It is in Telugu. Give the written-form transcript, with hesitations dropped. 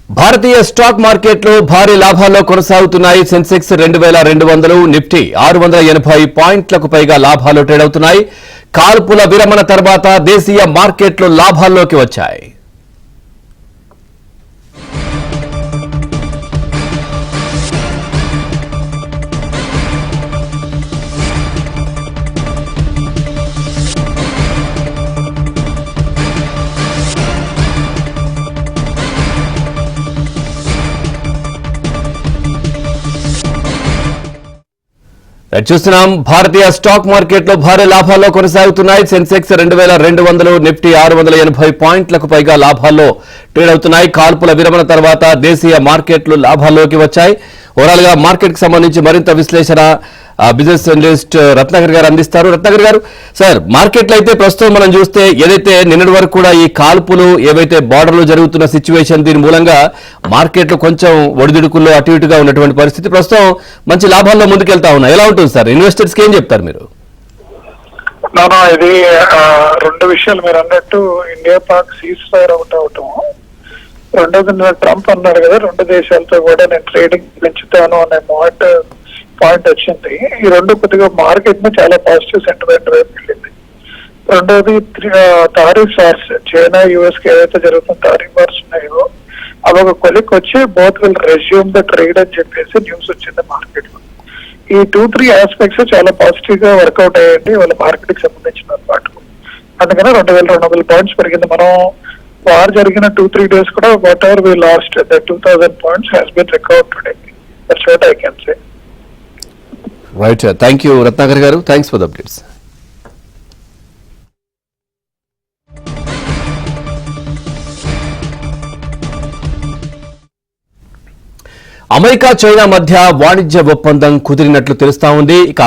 భారతీయ స్టాక్ మార్కెట్లో భారీ లాభాల్లో కొనసాగుతున్నాయి. సెన్సెక్స్ 2200, నిఫ్టీ 680 పాయింట్లకు పైగా లాభాల్లో ట్రేడ్ అవుతున్నాయి. కాల్పుల విరమణ తర్వాత దేశీయ మార్కెట్లు లాభాల్లోకి వచ్చాయి. చూస్తున్నాం, భారతీయ స్టాక్ మార్కెట్లో భారీ లాభాల్లో కొనసాగుతున్నాయి. సెన్సెక్స్ 2200, నిఫ్టీ 680 పాయింట్లకు పైగా లాభాల్లో ట్రేడ్ అవుతున్నాయి. కాల్పుల విరమణ తర్వాత దేశీయ మార్కెట్లు లాభాల్లోకి వచ్చాయి. ఓవరాల్ గా మార్కెట్ కి సంబంధించి మరింత విశ్లేషణ బిజినెస్ అనలిస్ట్ రత్నాకర్ గారు అందిస్తారు. రత్నాకర్ గారు, సార్, మార్కెట్లో అయితే ప్రస్తుతం మనం చూస్తే ఏదైతే నిన్నటి వరకు కూడా ఈ కాల్పులు ఏవైతే బార్డర్లో జరుగుతున్న సిచ్యువేషన్, దీని మూలంగా మార్కెట్లు కొంచెం ఒడిదుడుకుల్లో అటు ఇటుగా ఉన్నటువంటి పరిస్థితి, ప్రస్తుతం మంచి లాభాల్లో ముందుకెళ్తా ఉన్నాయి. ఎలా ఉంటుంది సార్? ఇన్వెస్టర్స్ కి ఏం చెప్తారు మీరు? ఇది రెండు విషయాలు మీరు అన్నట్టు, India Pak cease fire out అవటం, రెండోది ట్రంప్ అన్నాడు కదా రెండు దేశాలతో కూడా నేను ట్రేడింగ్ పెంచుతాను అనే పాయింట్ వచ్చింది. ఈ రెండు కొద్దిగా మార్కెట్ ని చాలా పాజిటివ్ సెంటిమెంట్ వైపు వెళ్ళింది. రెండోది టారిఫ్ వార్స్, చైనా యుఎస్ కి ఏదైతే జరుగుతున్న టారిఫ్ వార్స్ ఉన్నాయో అవి ఒక కొలిక్ వచ్చి both will resume the trade అని చెప్పేసి న్యూస్ వచ్చింది మార్కెట్ లో. ఈ 2-3 ఆస్పెక్ట్స్ చాలా పాజిటివ్ గా వర్కౌట్ అయ్యండి వాళ్ళ మార్కెట్ కి సంబంధించిన పాటు. అందుకని 2200 పాయింట్స్ పెరిగింది. మనం వార్ జరిగిన 2-3 days కూడా whatever we lost the 2000 points has been recovered today. That's what I can say. Right, thank you Ratnakar garu. Thanks for the updates. America China మధ్య వాణిజ్య ఒప్పందం కుదిరినట్లు తెలుస్తా ఉంది. ఇక